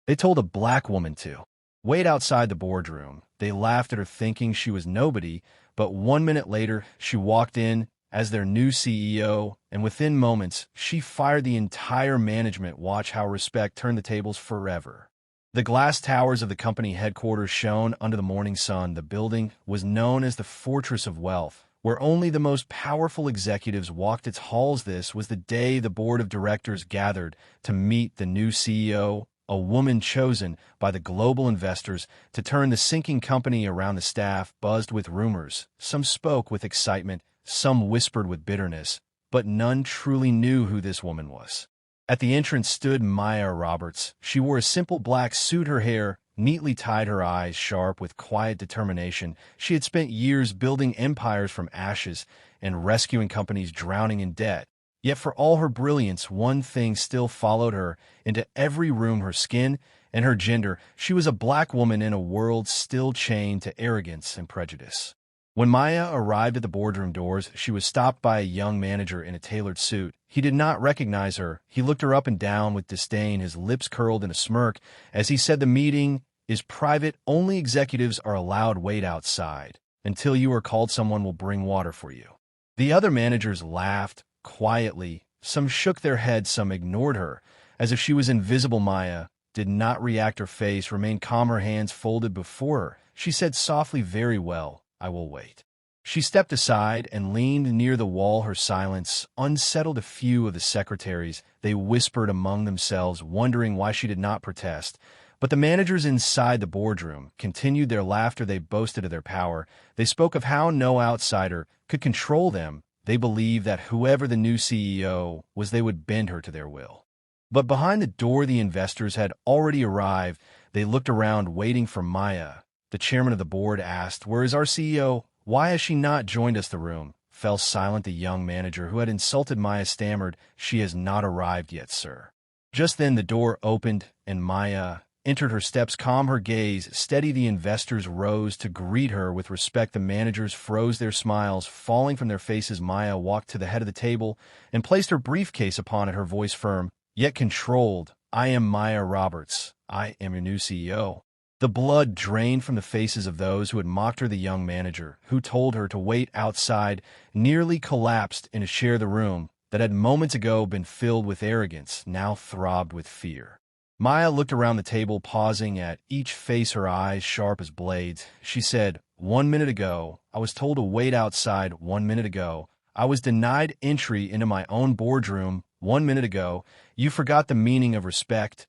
They told a black woman to wait outside the boardroom. They laughed at her thinking she was nobody, but 1 minute later, she walked in as their new CEO, and within moments, she fired the entire management. Watch how Respect turned the tables forever. The glass towers of the company headquarters shone under the morning sun. The building was known as the Fortress of Wealth, where only the most powerful executives walked its halls. This was the day the board of directors gathered to meet the new CEO, a woman chosen by the global investors to turn the sinking company around. The staff buzzed with rumors. Some spoke with excitement, some whispered with bitterness, but none truly knew who this woman was. At the entrance stood Maya Roberts. She wore a simple black suit, her hair neatly tied, her eyes sharp with quiet determination. She had spent years building empires from ashes and rescuing companies drowning in debt. Yet for all her brilliance, one thing still followed her into every room: her skin and her gender. She was a black woman in a world still chained to arrogance and prejudice. When Maya arrived at the boardroom doors, she was stopped by a young manager in a tailored suit. He did not recognize her. He looked her up and down with disdain, his lips curled in a smirk as he said, "The meeting is private. Only executives are allowed. Wait outside until you are called. Someone will bring water for you." The other managers laughed quietly. Some shook their heads, some ignored her, as if she was invisible. Maya did not react. Her face remained calm, her hands folded before her. She said softly, "Very well, I will wait." She stepped aside and leaned near the wall. Her silence unsettled a few of the secretaries. They whispered among themselves, wondering why she did not protest. But the managers inside the boardroom continued their laughter. They boasted of their power. They spoke of how no outsider could control them. They believed that whoever the new CEO was, they would bend her to their will. But behind the door, the investors had already arrived. They looked around, waiting for Maya. The chairman of the board asked, "Where is our CEO? Why has she not joined us?" The room fell silent. The young manager who had insulted Maya stammered, "She has not arrived yet, sir." Just then the door opened and Maya entered, her steps calm, her gaze steady. The investors rose to greet her with respect. The managers froze, their smiles falling from their faces. Maya walked to the head of the table and placed her briefcase upon it, her voice firm, yet controlled. "I am Maya Roberts. I am your new CEO." The blood drained from the faces of those who had mocked her. The young manager, who told her to wait outside, nearly collapsed in a chair. The room that had moments ago been filled with arrogance now throbbed with fear. Maya looked around the table, pausing at each face, her eyes sharp as blades. She said, "1 minute ago, I was told to wait outside. 1 minute ago, I was denied entry into my own boardroom. 1 minute ago, you forgot the meaning of respect.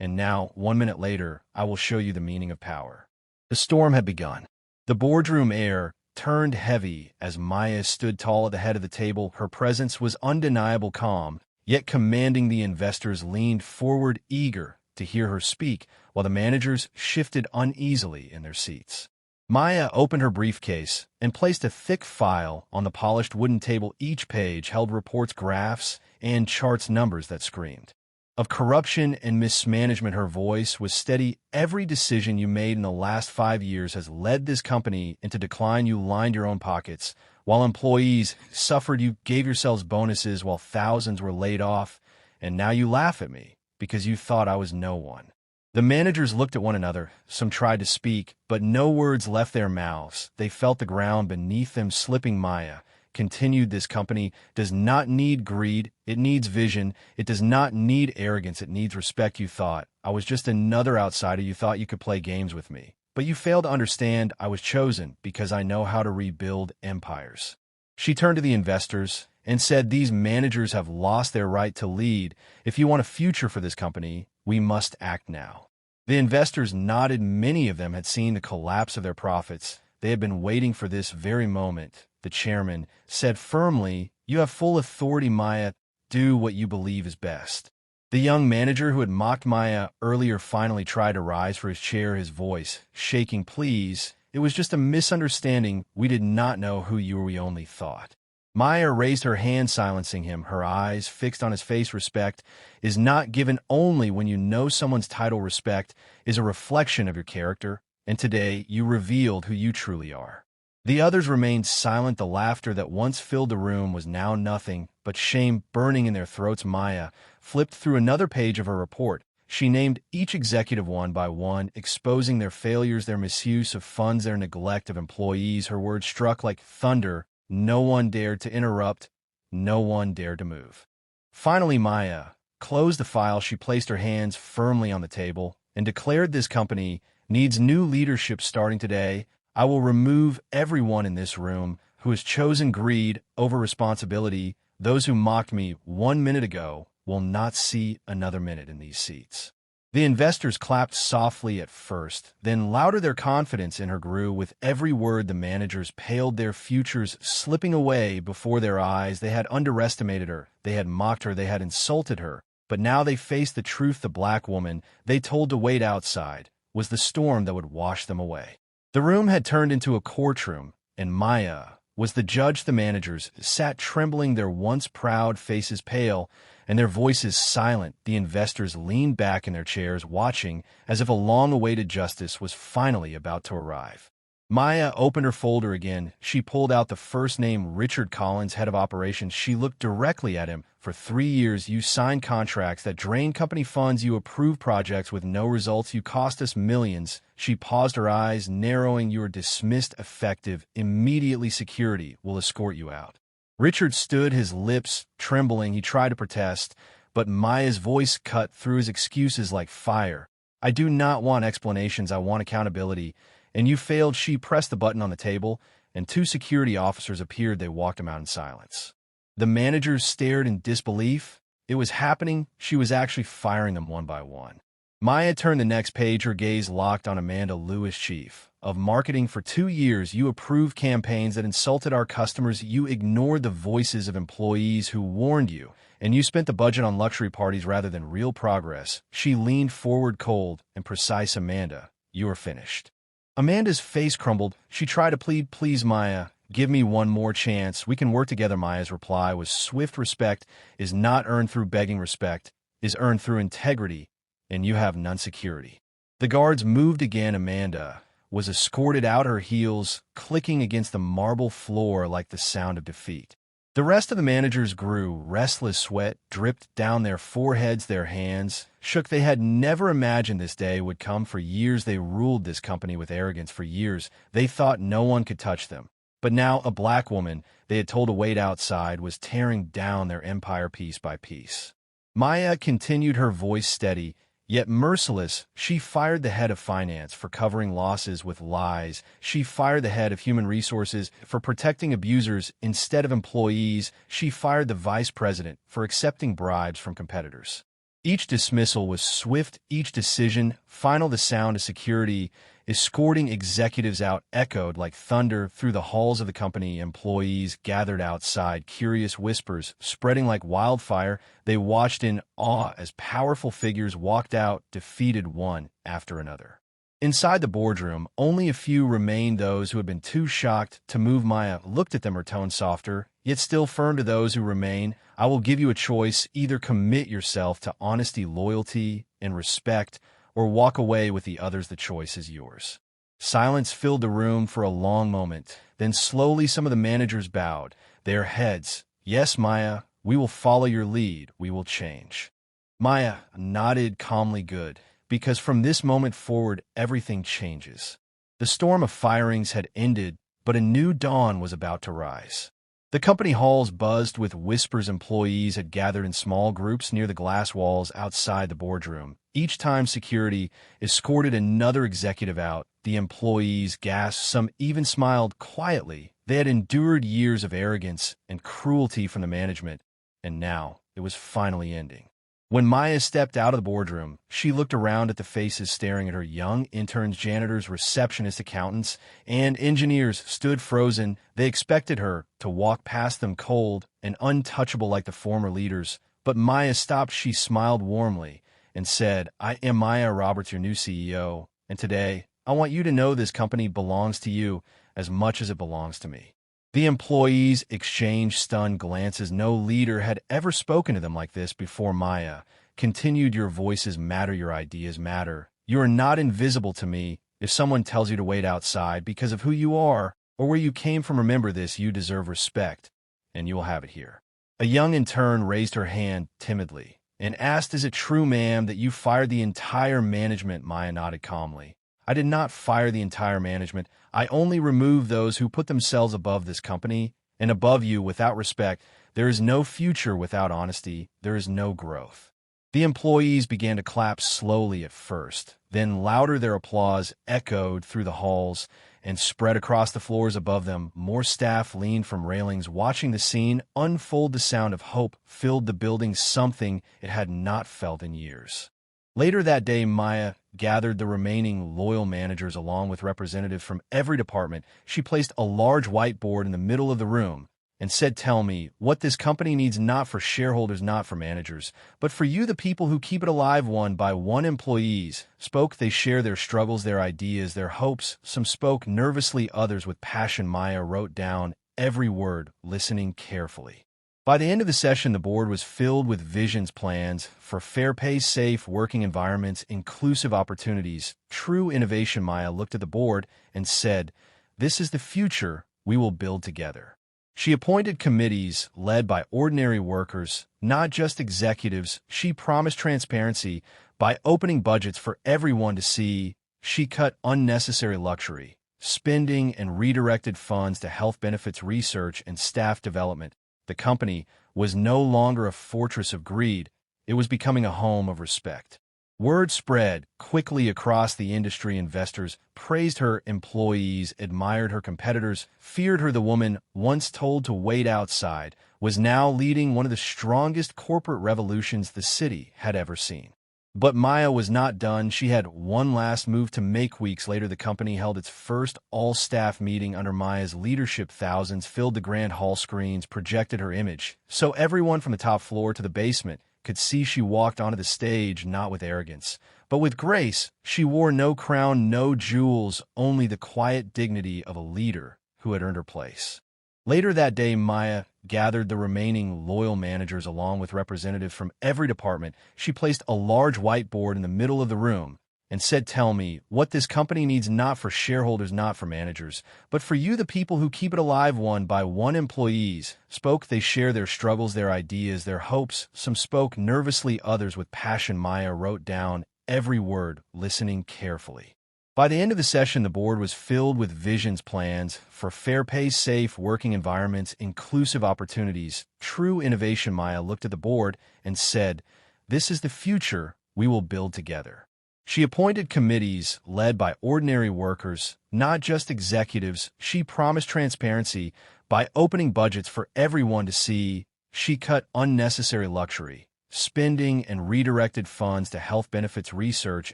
And now, 1 minute later, I will show you the meaning of power." The storm had begun. The boardroom air turned heavy as Maya stood tall at the head of the table. Her presence was undeniable, calm, yet commanding. The investors leaned forward, eager to hear her speak, while the managers shifted uneasily in their seats. Maya opened her briefcase and placed a thick file on the polished wooden table. Each page held reports, graphs, and charts, numbers that screamed of corruption and mismanagement. Her voice was steady. "Every decision you made in the last 5 years has led this company into decline. You lined your own pockets while employees suffered. You gave yourselves bonuses while thousands were laid off. And now you laugh at me because you thought I was no one." The managers looked at one another. Some tried to speak, but no words left their mouths. They felt the ground beneath them slipping. Maya continued, "This company does not need greed. It needs vision. It does not need arrogance. It needs respect. You thought I was just another outsider. You thought you could play games with me. But you failed to understand I was chosen because I know how to rebuild empires." She turned to the investors and said, "These managers have lost their right to lead. If you want a future for this company, we must act now." The investors nodded. Many of them had seen the collapse of their profits. They had been waiting for this very moment. The chairman said firmly, "You have full authority, Maya. Do what you believe is best." The young manager who had mocked Maya earlier finally tried to rise for his chair, his voice shaking. "Please, it was just a misunderstanding. We did not know who you were. We only thought." Maya raised her hand, silencing him, her eyes fixed on his face. "Respect is not given only when you know someone's title. Respect is a reflection of your character, and today you revealed who you truly are." The others remained silent. The laughter that once filled the room was now nothing but shame burning in their throats. Maya flipped through another page of her report. She named each executive one by one, exposing their failures, their misuse of funds, their neglect of employees. Her words struck like thunder. No one dared to interrupt. No one dared to move. Finally, Maya closed the file. She placed her hands firmly on the table and declared, "This company needs new leadership starting today. I will remove everyone in this room who has chosen greed over responsibility. Those who mocked me 1 minute ago will not see another minute in these seats." The investors clapped softly at first, then louder. Their confidence in her grew. With every word, the managers paled, their futures slipping away before their eyes. They had underestimated her, they had mocked her, they had insulted her. But now they faced the truth. The black woman they told to wait outside was the storm that would wash them away. The room had turned into a courtroom, and Maya was the judge. The managers sat trembling, their once proud faces pale and their voices silent. The investors leaned back in their chairs, watching as if a long-awaited justice was finally about to arrive. Maya opened her folder again. She pulled out the first name, Richard Collins, head of operations. She looked directly at him. "For 3 years, you signed contracts that drained company funds. You approved projects with no results. You cost us millions." She paused, her eyes narrowing. "You are dismissed, effective immediately. Security will escort you out." Richard stood, his lips trembling. He tried to protest, but Maya's voice cut through his excuses like fire. "I do not want explanations. I want accountability. And you failed." She pressed the button on the table, and 2 security officers appeared. They walked him out in silence. The managers stared in disbelief. It was happening. She was actually firing them one by one. Maya turned the next page, her gaze locked on Amanda Lewis, chief of marketing. "For 2 years, you approved campaigns that insulted our customers. You ignored the voices of employees who warned you, and you spent the budget on luxury parties rather than real progress." She leaned forward, cold and precise. "Amanda, you are finished." Amanda's face crumbled. She tried to plead, "Please, Maya, give me one more chance. We can work together." Maya's reply was swift. "Respect is not earned through begging. Respect is earned through integrity, and you have none." Security. The guards moved again. Amanda was escorted out, her heels clicking against the marble floor like the sound of defeat. The rest of the managers grew restless. Sweat dripped down their foreheads, their hands shook. They had never imagined this day would come. For years they ruled this company with arrogance. For years they thought no one could touch them. But now a black woman they had told to wait outside was tearing down their empire piece by piece. Maya continued, her voice steady yet merciless. She fired the head of finance for covering losses with lies. She fired the head of human resources for protecting abusers instead of employees. She fired the vice president for accepting bribes from competitors. Each dismissal was swift, each decision final. The sound of security escorting executives out echoed like thunder through the halls of the company. Employees gathered outside, curious whispers spreading like wildfire. They watched in awe as powerful figures walked out, defeated one after another. Inside the boardroom, only a few remained, those who had been too shocked to move. Maya looked at them, her tone softer, yet still firm. "To those who remain, I will give you a choice. Either commit yourself to honesty, loyalty, and respect, or walk away with the others. The choice is yours." Silence filled the room for a long moment. Then slowly some of the managers bowed their heads. "Yes, Maya, we will follow your lead. We will change." Maya nodded calmly. "Good. Because from this moment forward, everything changes." The storm of firings had ended, but a new dawn was about to rise. The company halls buzzed with whispers. Employees had gathered in small groups near the glass walls outside the boardroom. Each time security escorted another executive out, the employees gasped. Some even smiled quietly. They had endured years of arrogance and cruelty from the management, and now it was finally ending. When Maya stepped out of the boardroom, she looked around at the faces staring at her. Young interns, janitors, receptionists, accountants, and engineers stood frozen. They expected her to walk past them, cold and untouchable like the former leaders. But Maya stopped. She smiled warmly and said, "I am Maya Roberts, your new CEO, and today I want you to know this company belongs to you as much as it belongs to me." The employees exchanged stunned glances. No leader had ever spoken to them like this before. Maya continued, "Your voices matter, your ideas matter. You are not invisible to me. If someone tells you to wait outside because of who you are or where you came from, remember this: you deserve respect, and you will have it here." A young intern raised her hand timidly. and asked, "Is it true, ma'am, that you fired the entire management?" Maya nodded calmly. "I did not fire the entire management. I only removed those who put themselves above this company and above you without respect. There is no future without honesty. There is no growth." The employees began to clap slowly at first. Then louder their applause echoed through the halls and spread across the floors above them. More staff leaned from railings, watching the scene unfold. The sound of hope filled the building, something it had not felt in years. Later that day, Maya gathered the remaining loyal managers along with representatives from every department. She placed a large whiteboard in the middle of the room and said, "Tell me what this company needs, not for shareholders, not for managers, but for you, the people who keep it alive." One by one, employees spoke. They share their struggles, their ideas, their hopes. Some spoke nervously, others with passion. Maya wrote down every word, listening carefully. By the end of the session, the board was filled with visions, plans for fair pay, safe working environments, inclusive opportunities, true innovation. Maya looked at the board and said, "This is the future we will build together." She appointed committees led by ordinary workers, not just executives. She promised transparency by opening budgets for everyone to see. She cut unnecessary luxury spending and redirected funds to health benefits, research, and staff development. The company was no longer a fortress of greed. It was becoming a home of respect. Word spread quickly across the industry. Investors praised her, employees admired her, competitors feared her. The woman, once told to wait outside, was now leading one of the strongest corporate revolutions the city had ever seen. But Maya was not done. She had one last move to make. Weeks later, the company held its first all-staff meeting under Maya's leadership. Thousands filled the grand hall. Screens projected her image, so everyone from the top floor to the basement could see. She walked onto the stage not with arrogance, but with grace. She wore no crown, no jewels, only the quiet dignity of a leader who had earned her place. Later that day, Maya gathered the remaining loyal managers along with representatives from every department. She placed a large whiteboard in the middle of the room and said, "Tell me what this company needs, not for shareholders, not for managers, but for you, the people who keep it alive." One by one, employees spoke. They share their struggles, their ideas, their hopes. Some spoke nervously, others with passion. Maya wrote down every word, listening carefully. By the end of the session, the board was filled with visions, plans for fair pay, safe working environments, inclusive opportunities, true innovation. Maya looked at the board and said, "This is the future we will build together." She appointed committees led by ordinary workers, not just executives. She promised transparency by opening budgets for everyone to see. She cut unnecessary luxury spending and redirected funds to health benefits, research,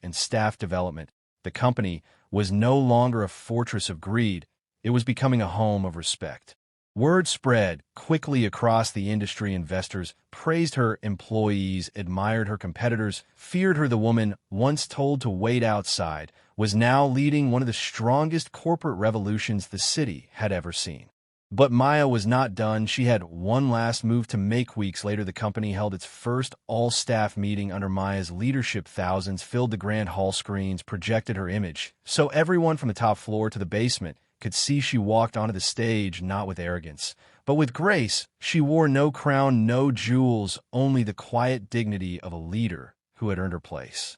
and staff development. The company was no longer a fortress of greed. It was becoming a home of respect. Word spread quickly across the industry. Investors praised her, employees admired her, competitors feared her. The woman, once told to wait outside, was now leading one of the strongest corporate revolutions the city had ever seen. But Maya was not done. She had one last move to make. Weeks later, the company held its first all-staff meeting under Maya's leadership. Thousands filled the grand hall. Screens projected her image, so everyone from the top floor to the basement could see. She walked onto the stage not with arrogance, but with grace. She wore no crown, no jewels, only the quiet dignity of a leader who had earned her place.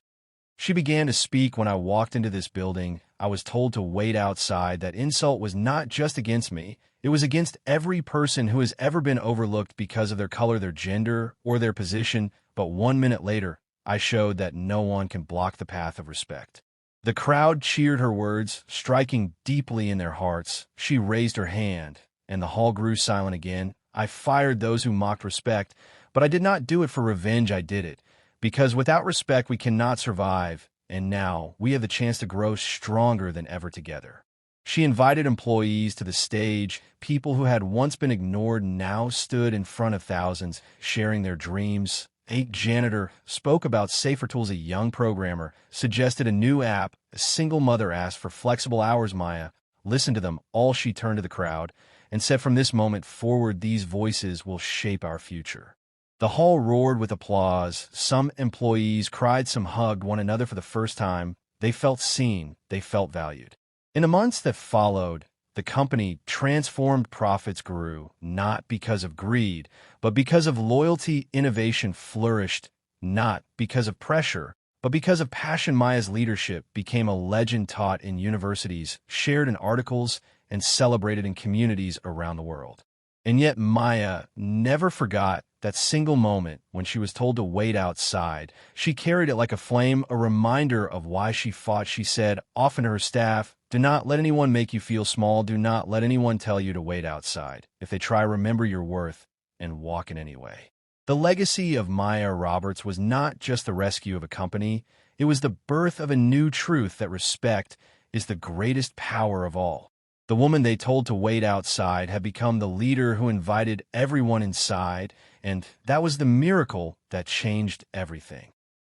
She began to speak. "When I walked into this building, I was told to wait outside. That insult was not just against me. It was against every person who has ever been overlooked because of their color, their gender, or their position. But 1 minute later, I showed that no one can block the path of respect." The crowd cheered her words, striking deeply in their hearts. She raised her hand, and the hall grew silent again. "I fired those who mocked respect, but I did not do it for revenge. I did it because without respect we cannot survive, and now we have the chance to grow stronger than ever together." She invited employees to the stage. People who had once been ignored now stood in front of thousands, sharing their dreams. A janitor spoke about safer tools. A young programmer suggested a new app. A single mother asked for flexible hours. Maya listened to them all. She turned to the crowd and said, "From this moment forward, these voices will shape our future." The hall roared with applause. Some employees cried, some hugged one another for the first time. They felt seen, they felt valued. In the months that followed, the company transformed. Profits grew, not because of greed, but because of loyalty. Innovation flourished, not because of pressure, but because of passion. Maya's leadership became a legend taught in universities, shared in articles, and celebrated in communities around the world. And yet Maya never forgot that single moment when she was told to wait outside. She carried it like a flame, a reminder of why she fought. She said often to her staff, "Do not let anyone make you feel small. Do not let anyone tell you to wait outside. If they try, remember your worth and walk in anyway." The legacy of Maya Roberts was not just the rescue of a company, it was the birth of a new truth that respect is the greatest power of all. The woman they told to wait outside had become the leader who invited everyone inside, and that was the miracle that changed everything.